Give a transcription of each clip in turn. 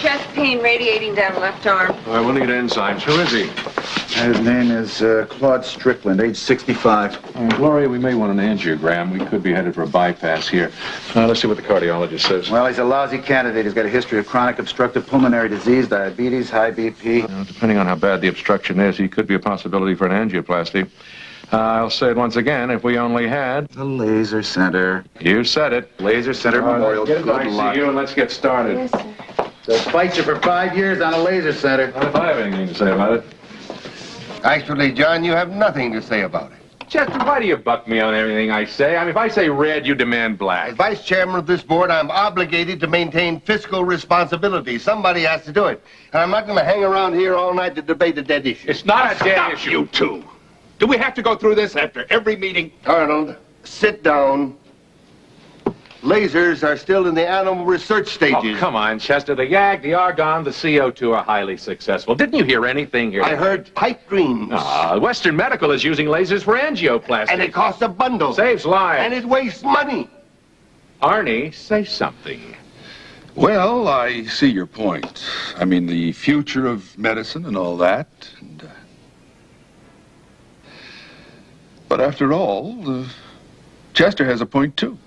chest pain radiating down left arm. All right, we'll need enzymes. Who is he? His name is Claude Strickland, age 65. Gloria, we may want an angiogram. We could be headed for a bypass here. Let's see what the cardiologist says. Well, he's a lousy candidate. He's got a history of chronic obstructive pulmonary disease, diabetes, high BP. Depending on how bad the obstruction is, he could be a possibility for an angioplasty. I'll say it once again, if we only had... The Laser Center. You said it. Laser Center Memorial. Get to ICU and let's get started. Yes, sir. They'll fight you for 5 years on a Laser Center. Not if I have anything to say about it. Actually, John, you have nothing to say about it. Chester, why do you buck me on everything I say? I mean, if I say red, you demand black. As vice chairman of this board, I'm obligated to maintain fiscal responsibility. Somebody has to do it. And I'm not going to hang around here all night to debate a dead issue. It's not a dead issue. You two. Do we have to go through this after every meeting? Arnold, sit down. Lasers are still in the animal research stages. Oh, come on, Chester. The YAG, the argon, the CO2 are highly successful. Didn't you hear anything here? I heard pipe dreams. Western Medical is using lasers for angioplasty. And it costs a bundle. Saves lives. And it wastes money. Arnie, say something. Well, I see your point. I mean, the future of medicine and all that. But after all, Chester has a point, too.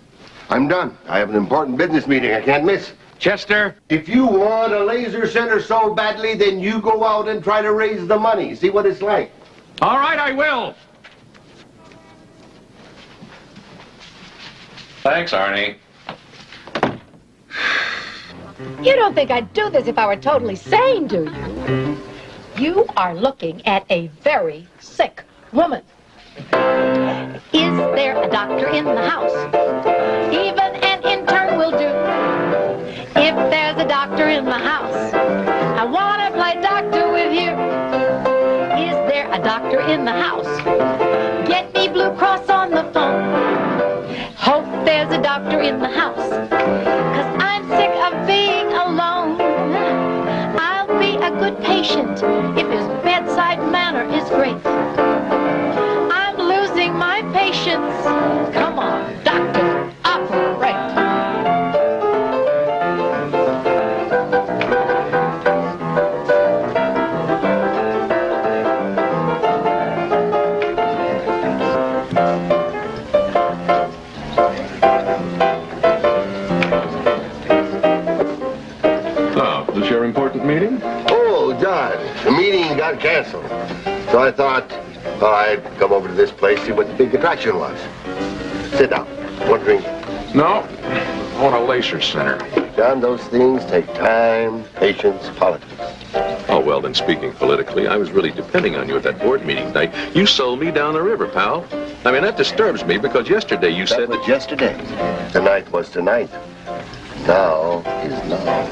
I'm done. I have an important business meeting I can't miss. Chester? If you want a laser center so badly, then you go out and try to raise the money. See what it's like. All right, I will. Thanks, Arnie. You don't think I'd do this if I were totally sane, do you? You are looking at a very sick woman. Is there a doctor in the house? Even an intern will do. If there's a doctor in the house, I want to play doctor with you. Is there a doctor in the house? Get me Blue Cross on the phone. Hope there's a doctor in the house, 'cause I'm sick of being alone. I'll be a good patient if his bedside manner is great. My patience. Come on, doctor, operate. So, is this your important meeting? Oh, John, the meeting got canceled. So I thought, well, I'd come over to this place, see what the big attraction was. Sit down. Want a drink? No. I want a laser center. John, those things take time, patience, politics. Oh, well, then, speaking politically, I was really depending on you at that board meeting night. You sold me down the river, pal. I mean, that disturbs me because yesterday you said that... was yesterday. Tonight was tonight. Now is now.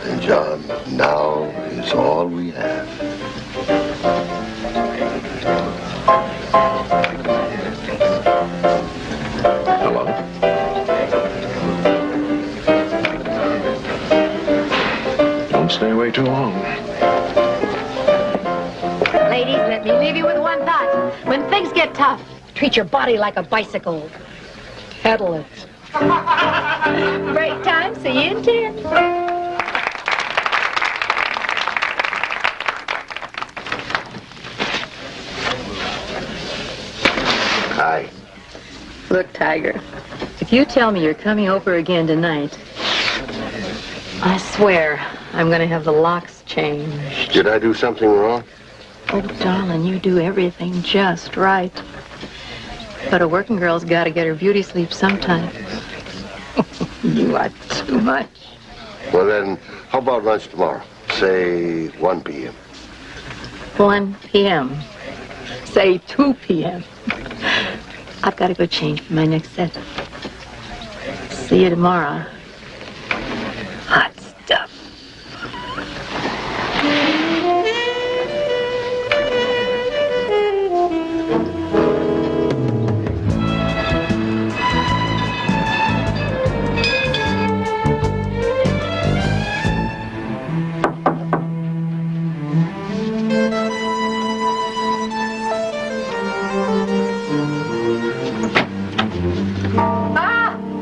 And, John, now is all we have. Hello. Don't stay away too long. Ladies, let me leave you with one thought. When things get tough, treat your body like a bicycle. Pedal it. Break time. See you in 10. Hi. Look, Tiger, if you tell me you're coming over again tonight, I swear I'm going to have the locks changed. Did I do something wrong? Oh, darling, you do everything just right. But a working girl's got to get her beauty sleep sometime. You are too much. Well, then, how about lunch tomorrow? Say 1 p.m. 1 p.m. Say 2 p.m. I've got to go change for my next set. See you tomorrow. Hot stuff.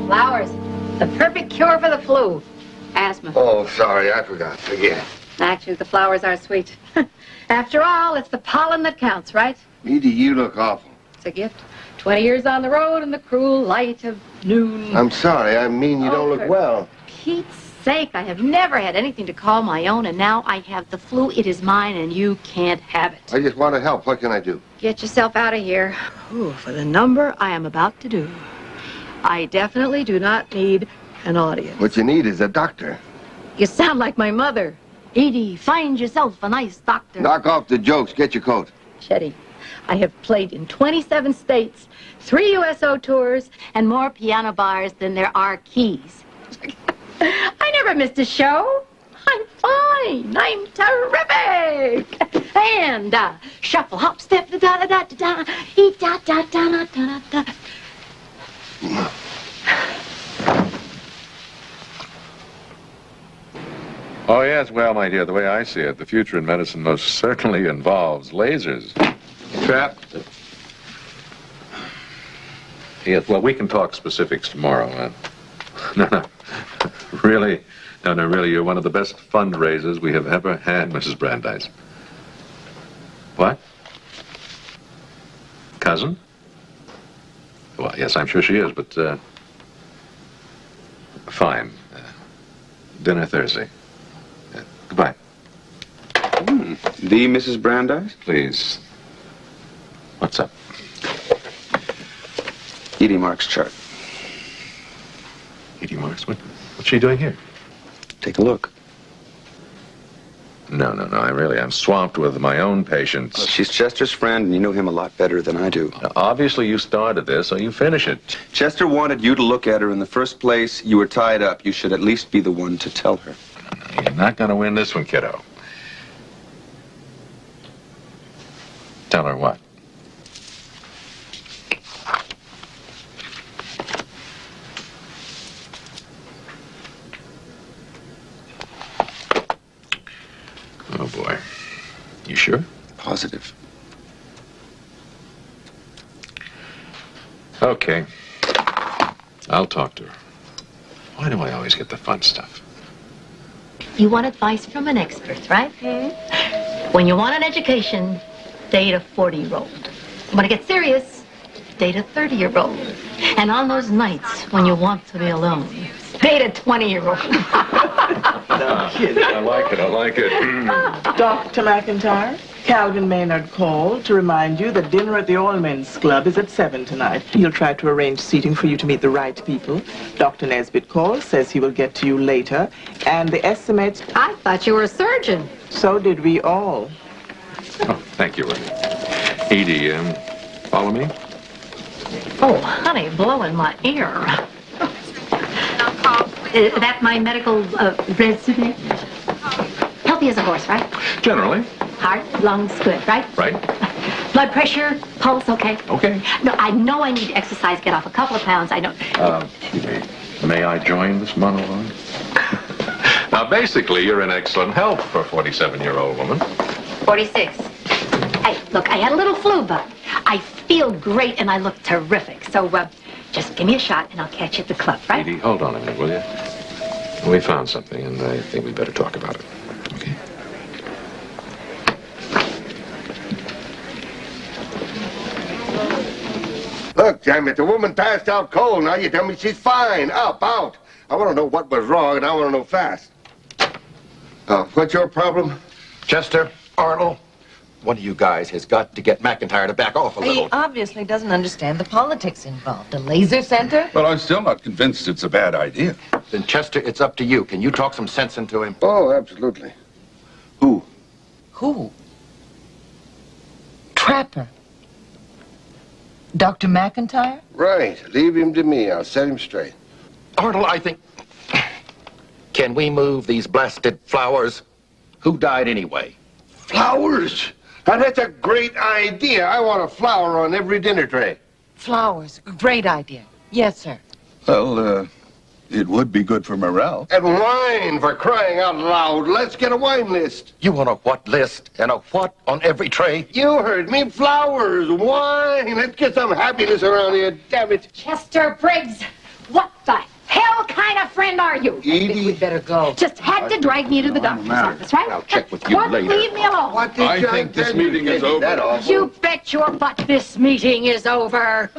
Flowers. The perfect cure for the flu. Asthma. Oh, sorry, I forgot. Again. Actually, the flowers are sweet. After all, it's the pollen that counts, right? Edie, you look awful. It's a gift. 20 years on the road in the cruel light of noon. I'm sorry. I mean, you don't look for well. Pete's sake, I have never had anything to call my own, and now I have the flu. It is mine, and you can't have it. I just want to help. What can I do? Get yourself out of here. Ooh, for the number I am about to do, I definitely do not need an audience. What you need is a doctor. You sound like my mother. Edie, find yourself a nice doctor. Knock off the jokes. Get your coat. Chetty, I have played in 27 states, 3 USO tours, and more piano bars than there are keys. I never missed a show. I'm fine. I'm terrific. And shuffle, hop, step, da da da da da, da da da da da da. Oh, yes, well, my dear, the way I see it, the future in medicine most certainly involves lasers. Trap. Yes, well, we can talk specifics tomorrow. No, really, really, you're one of the best fundraisers we have ever had, Mrs. Brandeis. What? Cousin? Well, yes, I'm sure she is, but, fine. Dinner Thursday. Goodbye. The Mrs. Brandeis? Please. What's up? Edie Mark's chart. Edie Marks? What's she doing here? Take a look. No, I'm swamped with my own patients. Look, she's Chester's friend, and you know him a lot better than I do. Now, obviously, you started this, so you finish it. Chester wanted you to look at her in the first place. You were tied up. You should at least be the one to tell her. No, you're not going to win this one, kiddo. Tell her what? Oh, boy. You sure? Positive. Okay. I'll talk to her. Why do I always get the fun stuff? You want advice from an expert, right? When you want an education, date a 40-year-old. When it gets serious, date a 30-year-old. And on those nights when you want to be alone, date a 20-year-old. I like it. Dr. McIntyre, Calvin Maynard called to remind you that dinner at the All Men's Club is at 7 tonight. He'll try to arrange seating for you to meet the right people. Dr. Nesbitt called, says he will get to you later. And the estimates... I thought you were a surgeon. So did we all. Oh, thank you, Ray. Edie, follow me? Oh, honey, blowing my ear. Is that my medical resume? Healthy as a horse, right? Generally. Heart, lungs, good, right? Right. Blood pressure, pulse, okay? Okay. No, I know I need to exercise, get off a couple of pounds. I know. Excuse me. May I join this monologue? Now, basically, you're in excellent health for a 47-year-old woman. 46. Hey, look, I had a little flu, but I feel great and I look terrific. So, just give me a shot and I'll catch you at the club, right? Edie, hold on a minute, will you? We found something, and I think we better talk about it. Okay? Look, damn it, the woman passed out cold. Now you tell me she's fine. Up, out. I want to know what was wrong, and I want to know fast. What's your problem? Chester, Arnold, one of you guys has got to get McIntyre to back off a little. He obviously doesn't understand the politics involved. A laser center? Well, I'm still not convinced it's a bad idea. Then, Chester, it's up to you. Can you talk some sense into him? Oh, absolutely. Who? Who? Trapper. Dr. McIntyre? Right. Leave him to me. I'll set him straight. Arnold, I think... Can we move these blasted flowers? Who died anyway? Flowers? Now, that's a great idea. I want a flower on every dinner tray. Flowers. Great idea. Yes, sir. Well, it would be good for morale. And wine, for crying out loud. Let's get a wine list. You want a what list and a what on every tray? You heard me. Flowers, wine. Let's get some happiness around here, damn it. Chester Briggs, what the hell kind of friend are you? Edie? We'd better go. Just had to drag me to the doctor's office, right? I'll check with you Won't later. leave me alone. What did I John think this tell you? meeting is Can't be that over. awful. You bet your butt this meeting is over.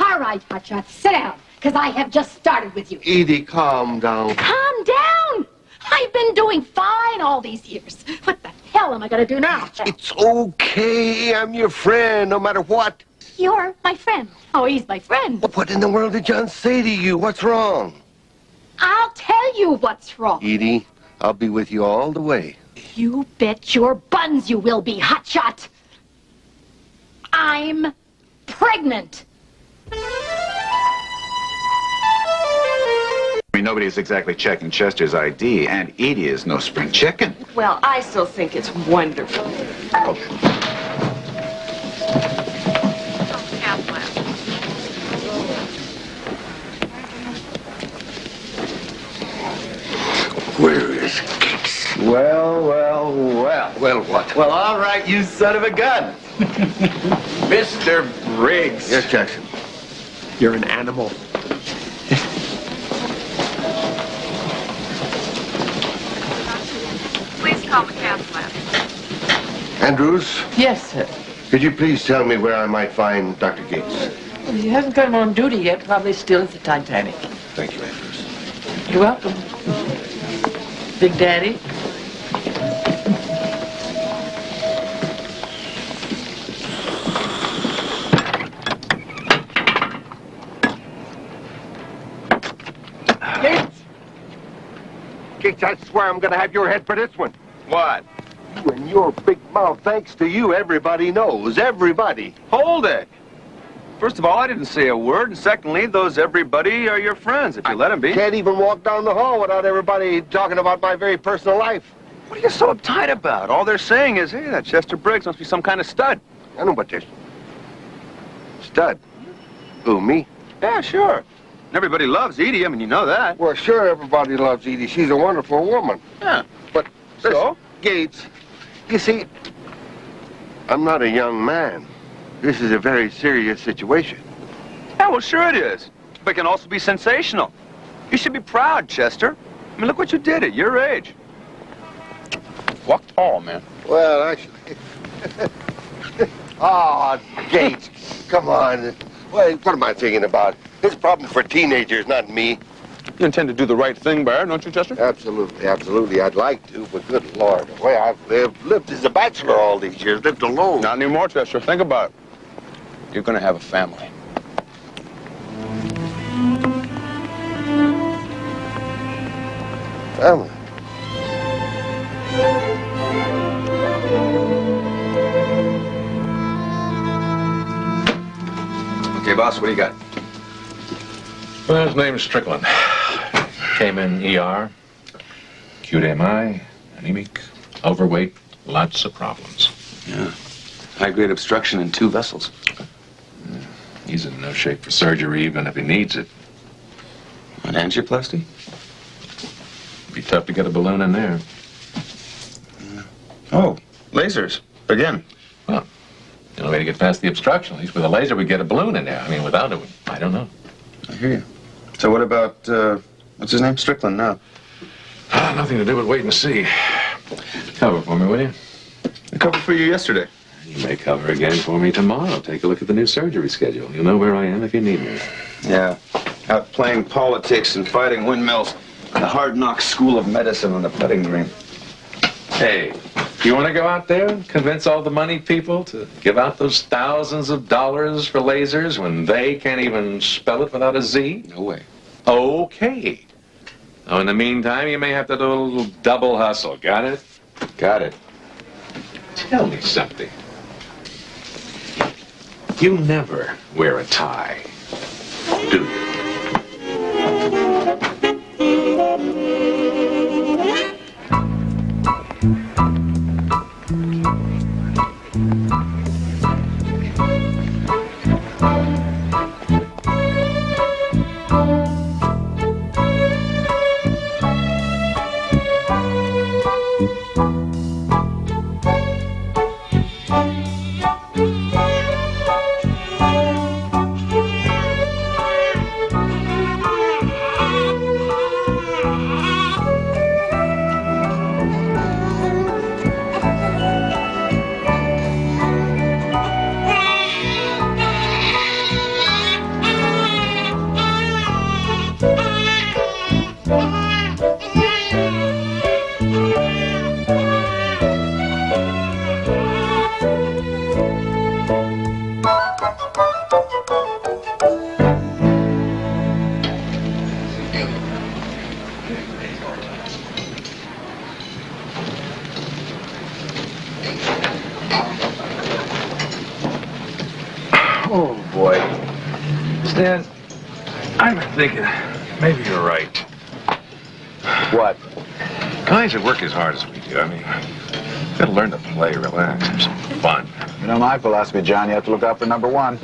All right, Hotshot, sit down, because I have just started with you. Edie, calm down. Calm down. I've been doing fine all these years. What the hell am I going to do now? It's okay. I'm your friend, no matter what. You're my friend. Oh, he's my friend. What in the world did John say to you? What's wrong? I'll tell you what's wrong. Edie, I'll be with you all the way. You bet your buns you will be, Hotshot. I'm pregnant. I mean, nobody's exactly checking Chester's ID, and Edie is no spring chicken. Well, I still think it's wonderful. Where is Keats? Well. Well, what? Well, all right, you son of a gun. Mr. Briggs. Yes, Jackson. You're an animal. Please call the cath lab. Andrews, Yes, sir. could you please tell me where I might find Dr. Gates? Well, he hasn't come on duty yet. Probably still at the Titanic. Thank you, Andrews. You're welcome. Big Daddy. Gates! Gates, I swear I'm gonna have your head for this one. What? You and your big mouth, thanks to you, everybody knows. Everybody. Hold it. First of all, I didn't say a word, and secondly, those everybody are your friends, if you let them be. Can't even walk down the hall without everybody talking about my very personal life. What are you so uptight about? All they're saying is, hey, that Chester Briggs must be some kind of stud. I know what this. Stud. Who, me? Yeah, sure. And everybody loves Edie, I mean, you know that. Well, sure, everybody loves Edie. She's a wonderful woman. Yeah. But, listen, So? Gates, you see, I'm not a young man. This is a very serious situation. Yeah, well, sure it is. But it can also be sensational. You should be proud, Chester. I mean, look what you did at your age. Walk tall, man. Well, actually... Oh, Gates, come on. What am I thinking about? This problem for teenagers, not me. You intend to do the right thing, Baird, don't you, Chester? Absolutely, absolutely. I'd like to, but good Lord, the way I've lived as a bachelor all these years, lived alone. Not anymore, Chester. Think about it. You're going to have a family. Family? Okay, boss, what do you got? Well, his name's Strickland. Came in ER. Acute MI, anemic, overweight, lots of problems. Yeah. High-grade obstruction in 2 vessels. He's in no shape for surgery, even if he needs it. An angioplasty? Be tough to get a balloon in there. Oh, lasers. Again. Well, the only way to get past the obstruction, at least with a laser, we get a balloon in there. I mean, without it, I don't know. I hear you. So what about, what's his name? Strickland now? Nothing to do but wait and see. Cover for me, will you? I covered for you yesterday. You may cover again for me tomorrow. Take a look at the new surgery schedule. You'll know where I am if you need me. Yeah. Out playing politics and fighting windmills in the hard knock school of medicine on the putting green. Hey, you want to go out there and convince all the money people to give out those thousands of dollars for lasers when they can't even spell it without a Z? No way. Okay. Oh, in the meantime, you may have to do a little double hustle. Got it? Got it. Tell me something. You never wear a tie, do you? Stan, I've been thinking, maybe you're right. What? Guys that work as hard as we do, I mean, you gotta learn to play, relax, have some fun. You know my philosophy, John. You have to look out for number one.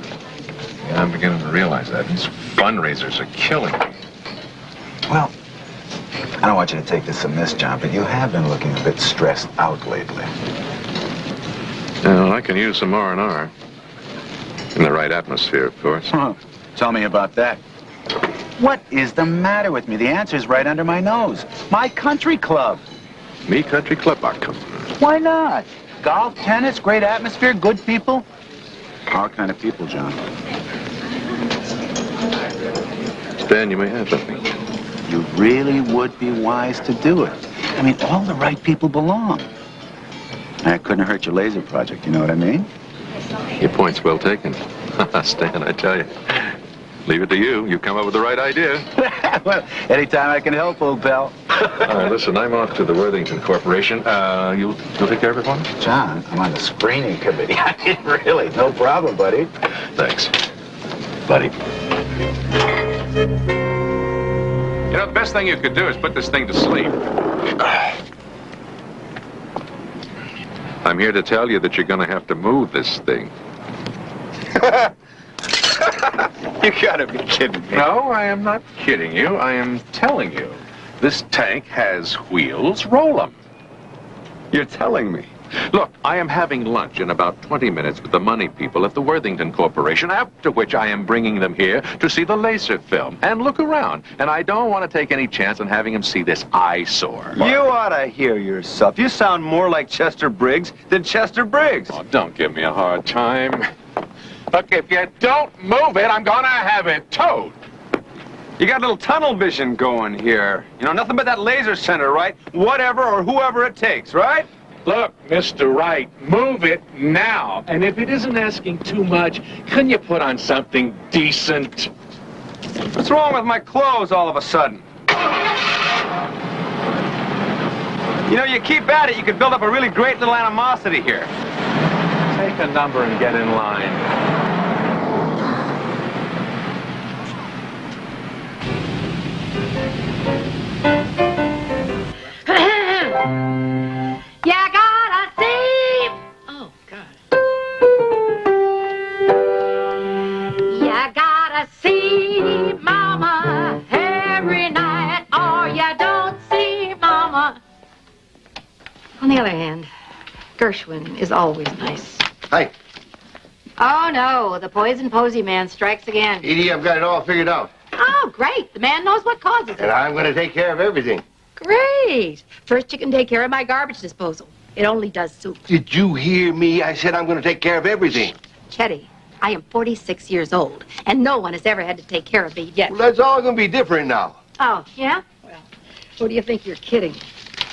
Yeah, I'm beginning to realize that. These fundraisers are killing me. Well, I don't want you to take this amiss, John, but you have been looking a bit stressed out lately. Well, I can use some R&R. In the right atmosphere, of course. Huh. Tell me about that. What is the matter with me? The answer's right under my nose. My country club. Me country club, I come. Why not? Golf, tennis, great atmosphere, good people. Our kind of people, John. Stan, you may have something. You really would be wise to do it. I mean, all the right people belong. That couldn't hurt your laser project, you know what I mean? Your point's well taken. Stan, I tell you. Leave it to you. You come up with the right idea. Well, anytime I can help, old pal. All right, listen, I'm off to the Worthington Corporation. You'll take care of it for me? John, I'm on the screening committee. I mean, really, no problem, buddy. Thanks. Buddy. You know, the best thing you could do is put this thing to sleep. I'm here to tell you that you're going to have to move this thing. You gotta be kidding me. No, I am not kidding you. I am telling you. This tank has wheels. Roll them. You're telling me. Look, I am having lunch in about 20 minutes with the money people at the Worthington Corporation, after which I am bringing them here to see the laser film and look around. And I don't want to take any chance on having them see this eyesore. You ought to hear yourself. You sound more like Chester Briggs than Chester Briggs. Oh, don't give me a hard time. Look, if you don't move it, I'm gonna have it towed. You got a little tunnel vision going here. You know, nothing but that laser center, right? Whatever or whoever it takes, right? Look, Mr. Wright, move it now. And if it isn't asking too much, can you put on something decent? What's wrong with my clothes all of a sudden? You know, you keep at it, you could build up a really great little animosity here. Take a number and get in line. You gotta see. Oh, God. You gotta see Mama every night, or you don't see Mama. On the other hand, Gershwin is always nice. Hi. Oh, no, the poison posy man strikes again. Edie, I've got it all figured out. Oh, great. The man knows what causes it. And I'm going to take care of everything. Great. First, you can take care of my garbage disposal. It only does soup. Did you hear me? I said I'm going to take care of everything. Chetty, I am 46 years old, and no one has ever had to take care of me yet. Well, that's all going to be different now. Oh, yeah? Well, who do you think you're kidding?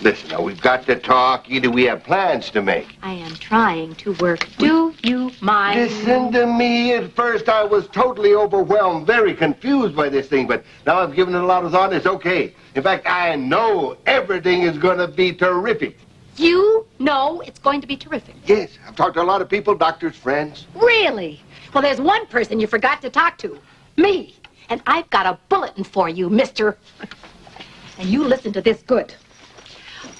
Listen, now, we've got to talk. Either we have plans to make. I am trying to work. Do you mind? Listen to me. At first, I was totally overwhelmed, very confused by this thing, but now I've given it a lot of thought, and it's okay. In fact, I know everything is going to be terrific. You know it's going to be terrific. Yes, I've talked to a lot of people, doctors, friends. Really? Well, there's one person you forgot to talk to. Me. And I've got a bulletin for you, mister. And you listen to this good.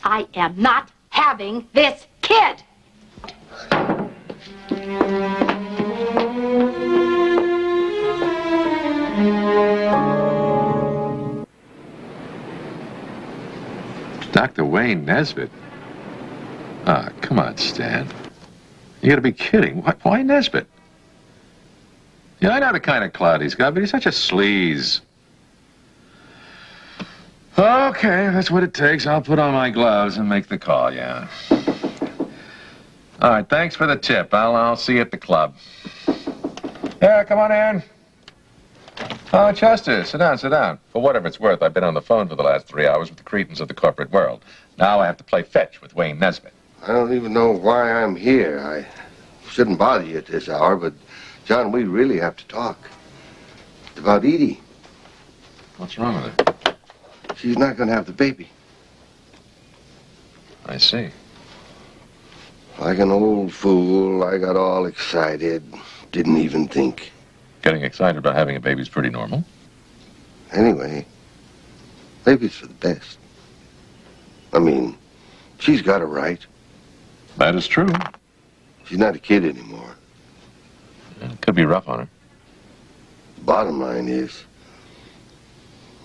I am not having this kid. Dr. Wayne Nesbitt? Ah, come on, Stan. You gotta be kidding. Why Nesbitt? Yeah, I know the kind of clout he's got, but he's such a sleaze. Okay, if that's what it takes. I'll put on my gloves and make the call, yeah. All right, thanks for the tip. I'll see you at the club. Yeah, come on in. Oh, Chester, sit down, sit down. For whatever it's worth, I've been on the phone for the last 3 hours with the cretins of the corporate world. Now I have to play fetch with Wayne Nesbitt. I don't even know why I'm here. I shouldn't bother you at this hour, but, John, we really have to talk. It's about Edie. What's wrong with her? She's not going to have the baby. I see. Like an old fool, I got all excited. Didn't even think. Getting excited about having a baby is pretty normal. Anyway, maybe it's for the best. I mean, she's got it right. That is true. She's not a kid anymore. It could be rough on her. Bottom line is,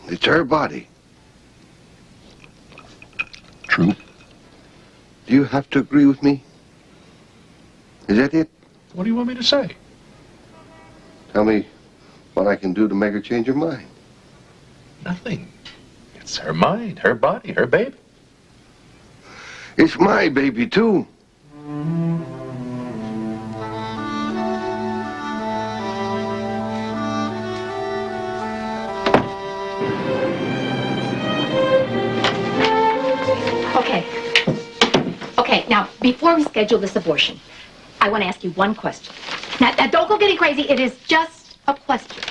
it's her body. True. Do you have to agree with me? Is that it? What do you want me to say? Tell me what I can do to make her change her mind. Nothing. It's her mind, her body, her baby. It's my baby, too. Okay, now, before we schedule this abortion, I want to ask you one question. Now, don't go getting crazy. It is just a question.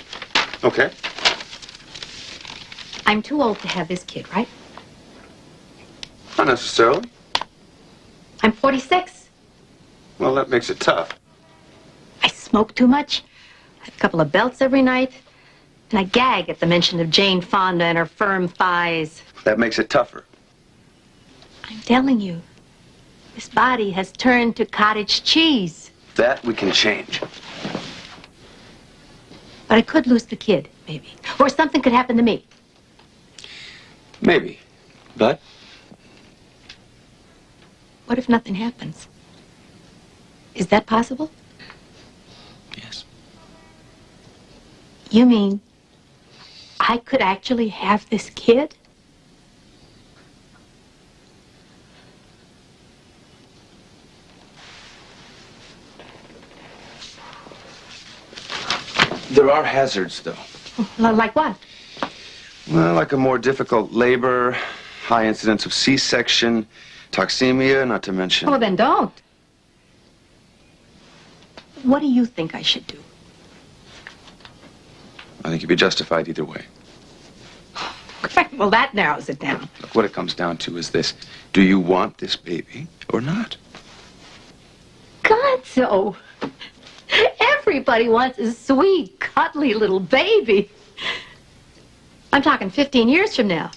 Okay. I'm too old to have this kid, right? Not necessarily. I'm 46. Well, that makes it tough. I smoke too much. I have a couple of belts every night. And I gag at the mention of Jane Fonda and her firm thighs. That makes it tougher. I'm telling you, this body has turned to cottage cheese. That we can change. But I could lose the kid, maybe. Or something could happen to me. Maybe. But? What if nothing happens? Is that possible? Yes. You mean I could actually have this kid? There are hazards, though. Like what? Well, like a more difficult labor, high incidence of C-section, toxemia, not to mention... Oh, then don't. What do you think I should do? I think you'd be justified either way. Well, that narrows it down. Look, what it comes down to is this. Do you want this baby or not? God, so... Everybody wants a sweet, cuddly little baby. I'm talking 15 years from now.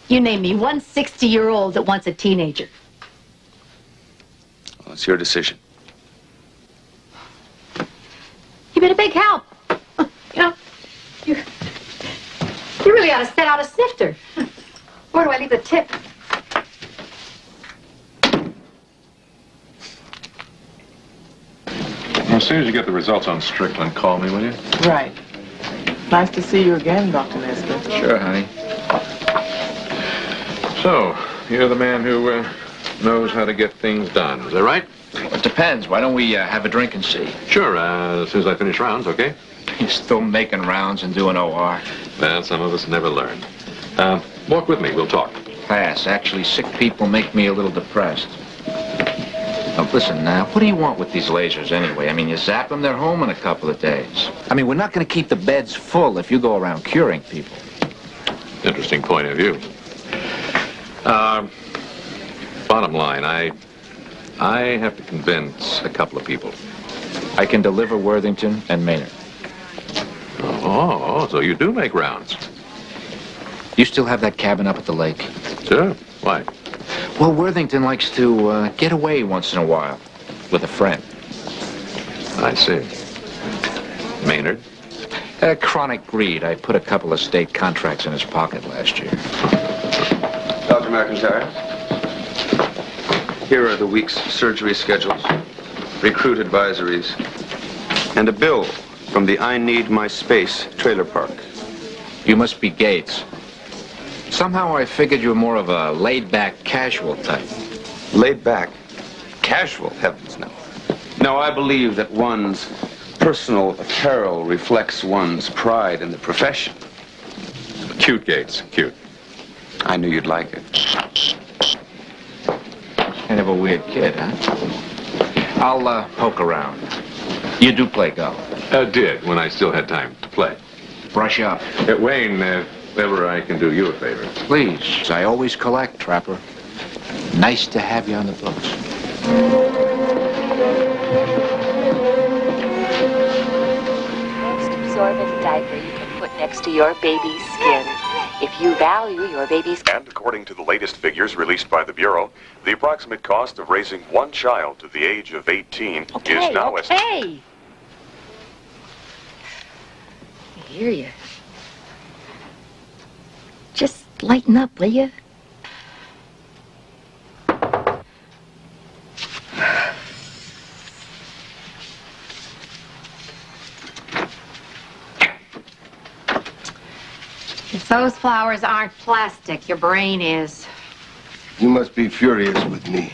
You name me one 60-year-old that wants a teenager. Well, it's your decision. You've been a big help. You know, you really ought to set out a snifter. Where do I leave the tip? Well, as soon as you get the results on Strickland, call me, will you? Right. Nice to see you again, Dr. Nesbitt. Sure, honey. So, you're the man who knows how to get things done. Is that right? It depends. Why don't we have a drink and see? Sure, as soon as I finish rounds, okay? You're still making rounds and doing OR. Well, some of us never learn. Walk with me. We'll talk. Pass. Actually, sick people make me a little depressed. Now, listen, what do you want with these lasers anyway? I mean, you zap them, they're home in a couple of days. I mean, we're not going to keep the beds full if you go around curing people. Interesting point of view. Bottom line, I have to convince a couple of people. I can deliver Worthington and Maynard. Oh, so you do make rounds. You still have that cabin up at the lake? Sure. Why? Well, Worthington likes to get away once in a while with a friend. I see. Maynard? Chronic greed. I put a couple of state contracts in his pocket last year. Dr. McIntyre, here are the week's surgery schedules, recruit advisories, and a bill from the I Need My Space trailer park. You must be Gates. Somehow I figured you were more of a laid-back, casual type. Laid-back? Casual? Heavens, no. No, I believe that one's personal apparel reflects one's pride in the profession. Cute, Gates. Cute. I knew you'd like it. Kind of a weird kid, huh? I'll poke around. You do play golf? Did, when I still had time to play. Brush up. Wayne, if ever I can do you a favor. Please. I always collect, Trapper. Nice to have you on the books. absorbent diaper you can put next to your baby's skin. If you value your baby's... And according to the latest figures released by the Bureau, the approximate cost of raising one child to the age of 18 is now estimated. I hear you. Just lighten up, will you? If those flowers aren't plastic, your brain is. You must be furious with me.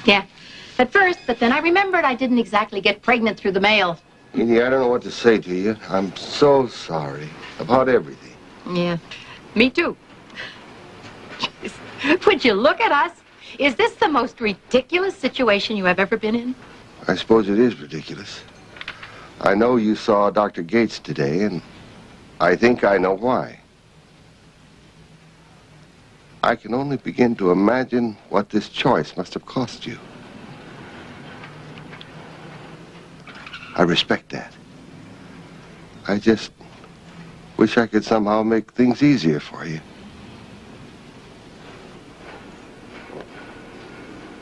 Yeah, at first, but then I remembered I didn't exactly get pregnant through the mail. Edie, I don't know what to say to you. I'm so sorry about everything. Yeah, me too. Jeez. Would you look at us? Is this the most ridiculous situation you have ever been in? I suppose it is ridiculous. I know you saw Dr. Gates today, and I think I know why. I can only begin to imagine what this choice must have cost you. I respect that. I just wish I could somehow make things easier for you.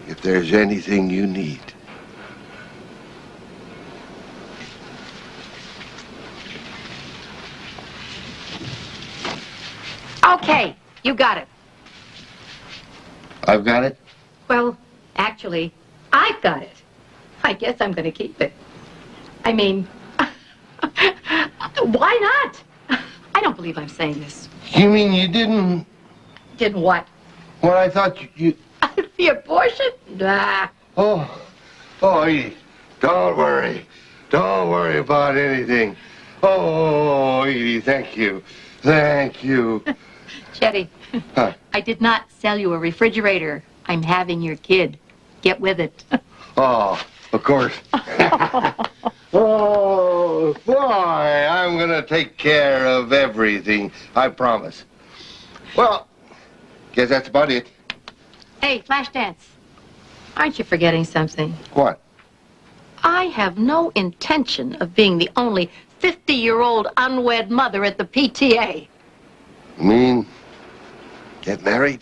If there's anything you need. Okay, you got it. I've got it? Well, actually, I've got it. I guess I'm going to keep it. I mean, why not? I don't believe I'm saying this. You mean you didn't... Didn't what? Well, I thought you... The abortion? Nah. Oh, Edie, don't worry. Don't worry about anything. Oh, Edie, thank you. Thank you. Chetty, Huh? I did not sell you a refrigerator. I'm having your kid. Get with it. Oh, of course. Oh, boy, I'm going to take care of everything. I promise. Well, guess that's about it. Hey, Flashdance. Aren't you forgetting something? What? I have no intention of being the only 50-year-old unwed mother at the PTA. You mean get married?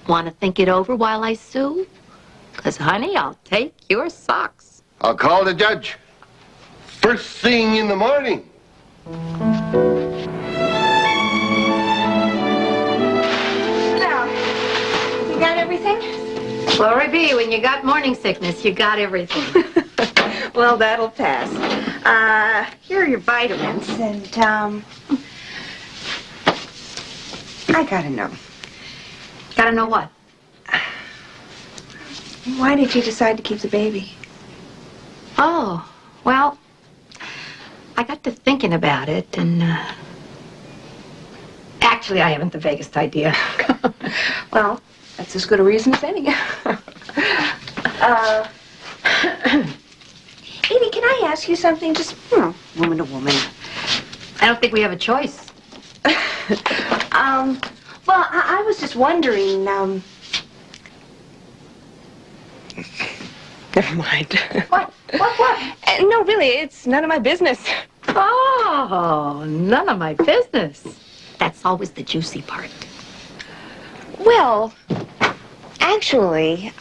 Want to think it over while I sue? 'Cause, honey, I'll take your socks. I'll call the judge. First thing in the morning. Now, you got everything? Glory be, when you got morning sickness, you got everything. Well, that'll pass. Here are your vitamins, and, I gotta know. Gotta know what? Why did you decide to keep the baby? Oh, well, I got to thinking about it, and, actually, I haven't the vaguest idea. Well, that's as good a reason as any. Edie, can I ask you something? Just, woman to woman. I don't think we have a choice. Well, I was just wondering, Never mind. What? No, really, it's none of my business. Oh, none of my business. That's always the juicy part. Well, actually,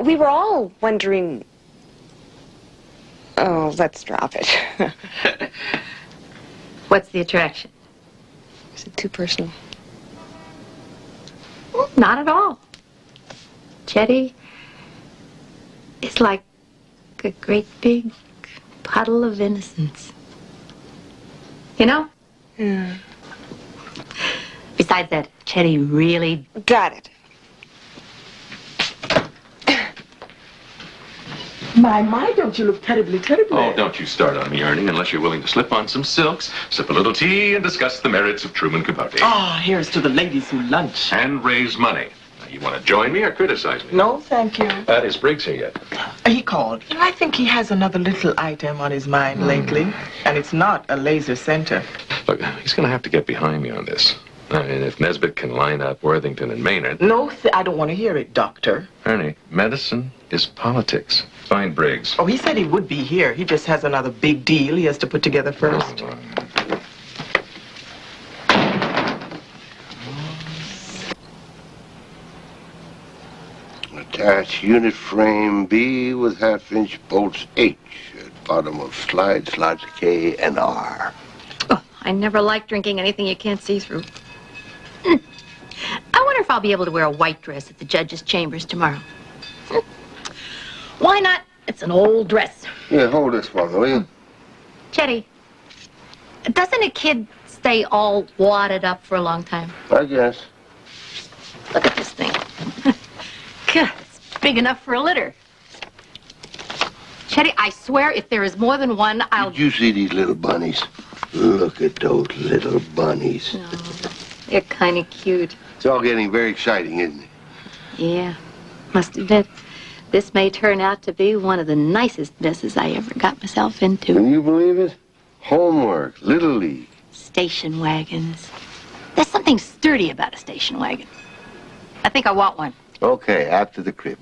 we were all wondering... Oh, let's drop it. What's the attraction? Is it too personal? Not at all. Chetty is like a great big puddle of innocence. You know? Yeah. Besides that, Chetty really... Got it. My, don't you look terribly, terribly. Oh, don't you start on me, Ernie, unless you're willing to slip on some silks, sip a little tea, and discuss the merits of Truman Capote. Ah, here's to the ladies who lunch. And raise money. Now, you want to join me or criticize me? No, thank you. Is Briggs here yet? He called. I think he has another little item on his mind lately, and it's not a laser center. Look, he's going to have to get behind me on this. I mean, if Nesbitt can line up Worthington and Maynard... No, I don't want to hear it, Doctor. Ernie, medicine is politics. Find Briggs. Oh, he said he would be here. He just has another big deal he has to put together first. Attach unit frame B with half-inch bolts H at bottom of slide slots K and R. Oh, I never like drinking anything you can't see through. I wonder if I'll be able to wear a white dress at the judge's chambers tomorrow. Why not? It's an old dress. Yeah, hold this for me, will you? Chetty, doesn't a kid stay all wadded up for a long time? I guess. Look at this thing. God, it's big enough for a litter. Chetty, I swear if there is more than one, I'll... Did you see these little bunnies? Look at those little bunnies. No, they're kind of cute. It's all getting very exciting, isn't it? Yeah, must admit, this may turn out to be one of the nicest messes I ever got myself into. Can you believe it? Homework, Little League. Station wagons. There's something sturdy about a station wagon. I think I want one. Okay, after the crib.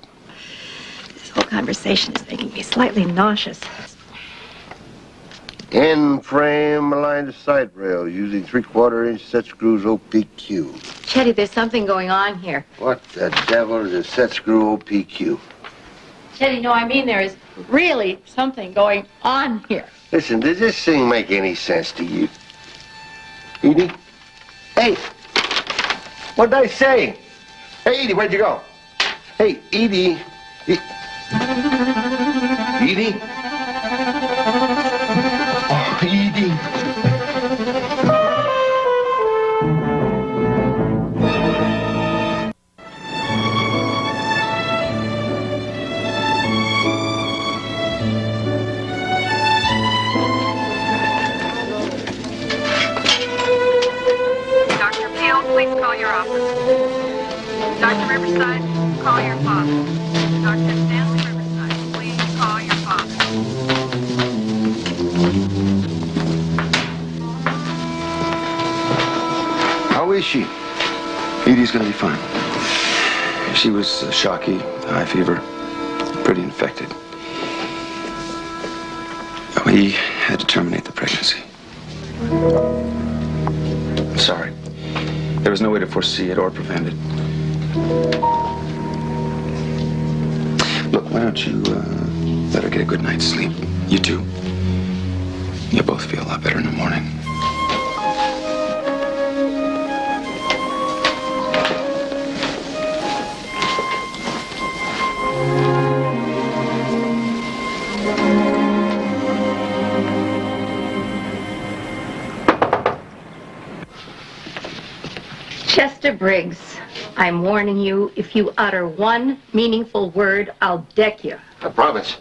This whole conversation is making me slightly nauseous. End frame aligned to side rail using 3/4-inch set screws OPQ. Chetty, there's something going on here. What the devil is a set screw OPQ? Chetty, no, I mean there is really something going on here. Listen, does this thing make any sense to you? Edie? Hey! What'd I say? Hey, Edie, where'd you go? Hey, Edie. Edie? Oh, Edie. Dr. Peel, please call your office. Dr. Riverside, call your father. Dr. Stanley Riverside, please call your father. How is she? Edie's gonna be fine. She was shocky, high fever, pretty infected. We had to terminate the pregnancy. I'm sorry. There was no way to foresee it or prevent it. Look, why don't you let her get a good night's sleep? You too. You'll both feel a lot better in the morning. Chester Briggs, I'm warning you, if you utter one meaningful word, I'll deck you. I promise.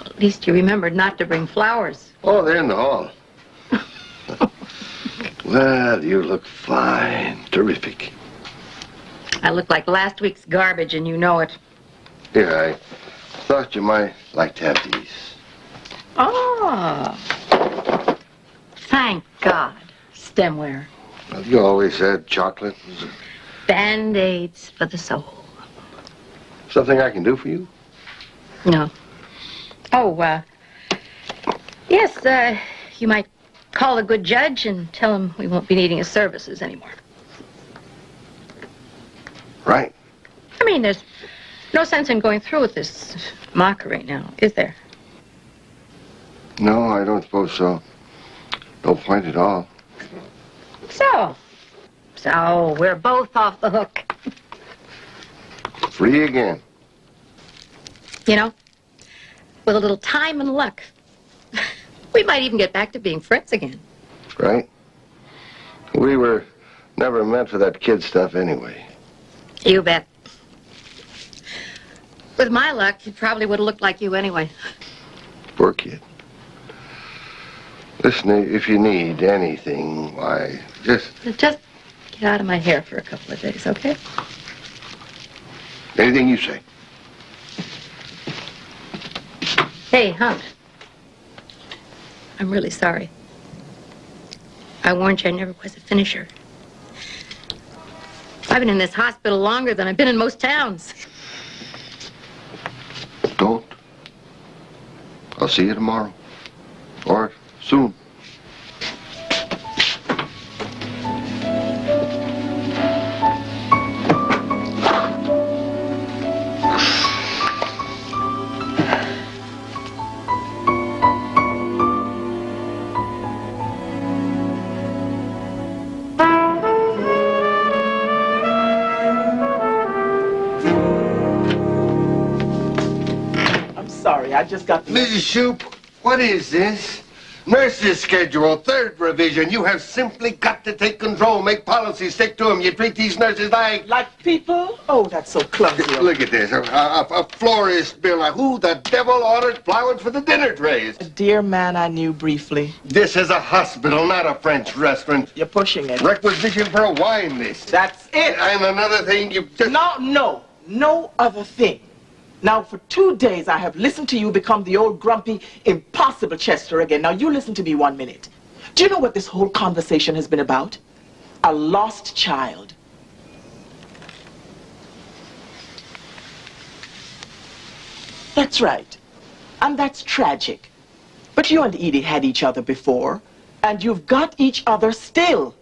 At least you remembered not to bring flowers. Oh, they're in the hall. Well, you look fine. Terrific. I look like last week's garbage, and you know it. Here, I thought you might like to have these. Oh. Thank God. Stemware. Well, you always said chocolate was Band-Aids for the soul. something I can do for you. No. Oh, yes, you might call a good judge and tell him we won't be needing his services anymore. Right. I mean, there's no sense in going through with this mockery now, is there? No, I don't suppose so. No point at all. So, we're both off the hook. Free again. You know, with a little time and luck, we might even get back to being friends again. Right? We were never meant for that kid stuff anyway. You bet. With my luck, he probably would have looked like you anyway. Poor kid. Listen, if you need anything, why, just Just get out of my hair for a couple of days, okay? anything you say. Hey, Hunt. I'm really sorry. I warned you I never was a finisher. I've been in this hospital longer than I've been in most towns. Don't. I'll see you tomorrow. Or soon. Sorry, I just got the... Mrs. Shoup, what is this? Nurse's schedule, third revision. You have simply got to take control, make policy, stick to them. You treat these nurses like... Like people? Oh, that's so clumsy. Look at this, a florist bill. Who the devil ordered flowers for the dinner trays? A dear man I knew briefly. This is a hospital, not a French restaurant. You're pushing it. Requisition for a wine list. That's it. And another thing, you just... No other thing. Now, for 2 days, I have listened to you become the old grumpy, impossible Chester again. Now, you listen to me 1 minute. Do you know what this whole conversation has been about? A lost child. That's right. And that's tragic. But you and Edie had each other before, and you've got each other still,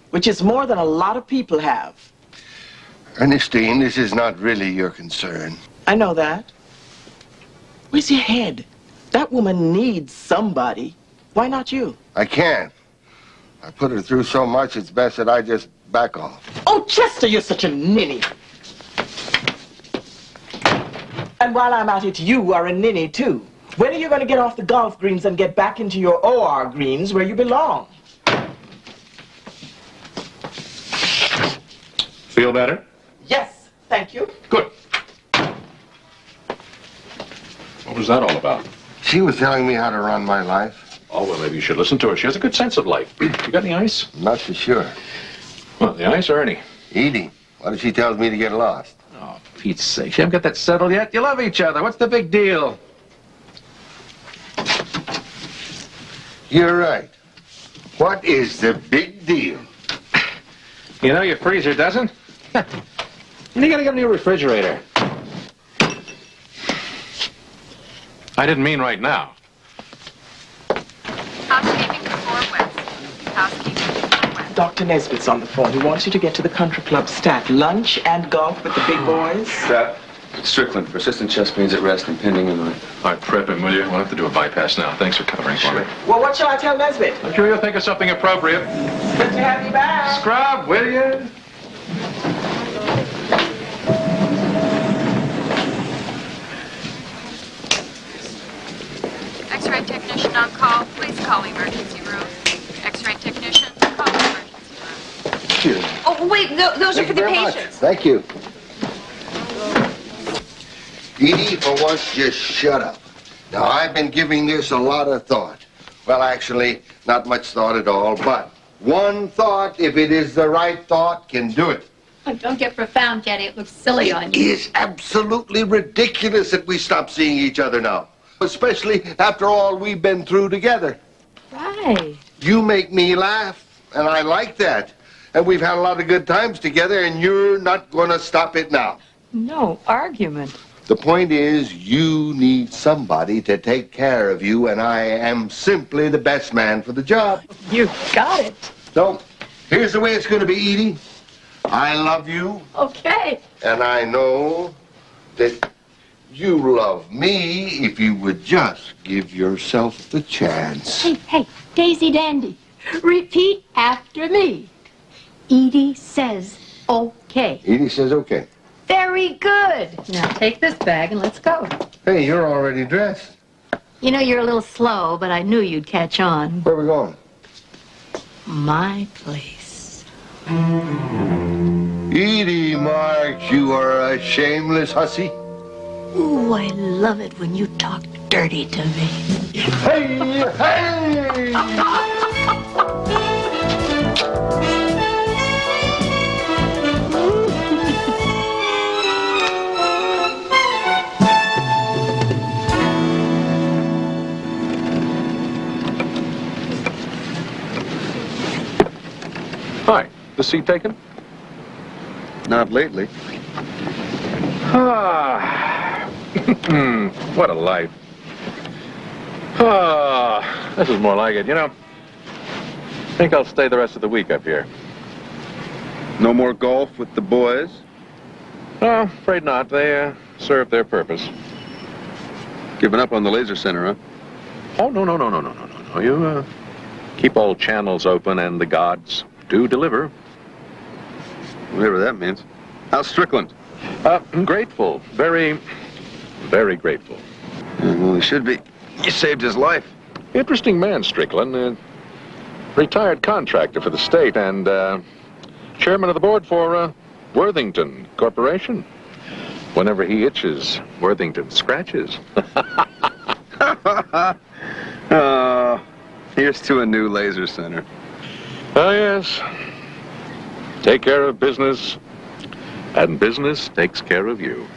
which is more than a lot of people have. Ernestine, this is not really your concern. I know that. Where's your head? That woman needs somebody. Why not you? I can't. I put her through so much, it's best that I just back off. Oh, Chester, you're such a ninny. And while I'm at it, you are a ninny, too. When are you going to get off the golf greens and get back into your OR greens where you belong? Feel better? Yes, thank you. Good. What was that all about? She was telling me how to run my life. Oh, well, maybe you should listen to her. She has a good sense of life. You got any ice? Not so sure. Well, the ice or any? Edie, what if she tells me to get lost? Oh, Pete's sake. You haven't got that settled yet? You love each other. What's the big deal? You're right. What is the big deal? You know your freezer doesn't? You gotta get a new refrigerator. I didn't mean right now. Housekeeping to 4 West. Housekeeping to 4 West. Dr. Nesbitt's on the phone. He wants you to get to the country club stat. Lunch and golf with the big boys. Stat. Strickland, persistent chest pains at rest, impending injury. All right, prep him, will you? We'll have to do a bypass now. Thanks for covering for me. Well, what shall I tell Nesbitt? I'm sure you'll think of something appropriate. Good to have you back. Scrub, will you? X-ray technician on call. Please call emergency room. X-ray technician, call emergency room. Oh, wait, those are for the patients. Thank you. Edie, for once, just shut up. Now, I've been giving this a lot of thought. Well, actually, not much thought at all, but one thought, if it is the right thought, can do it. Oh, don't get profound, Daddy. It looks silly on you. It is absolutely ridiculous that we stop seeing each other now, especially after all we've been through together. Right. You make me laugh, and I like that. And we've had a lot of good times together, and you're not going to stop it now. No argument. The point is, you need somebody to take care of you, and I am simply the best man for the job. You got it. So, here's the way it's going to be, Edie. I love you, Okay. and I know that you love me if you would just give yourself the chance. Hey, Daisy Dandy, repeat after me. Edie says okay. Edie says okay. Very good. Now take this bag and let's go. Hey, you're already dressed. You know you're a little slow, but I knew you'd catch on. Where are we going? My place. Edie Marks, you are a shameless hussy. Ooh, I love it when you talk dirty to me. Hey, hey! Hi. The seat taken? Not lately. Ah. What a life. Ah, this is more like it, you know. I think I'll stay the rest of the week up here. No more golf with the boys? No, afraid not. They served their purpose. Giving up on the laser center, huh? Oh, no. You keep all channels open and the gods do deliver. Whatever that means. How's Strickland? Grateful. Very, very grateful. Well, he should be. You saved his life. Interesting man, Strickland. Retired contractor for the state and chairman of the board for Worthington Corporation. Whenever he itches, Worthington scratches. Oh, here's to a new laser center. Oh, yes. Take care of business, and business takes care of you.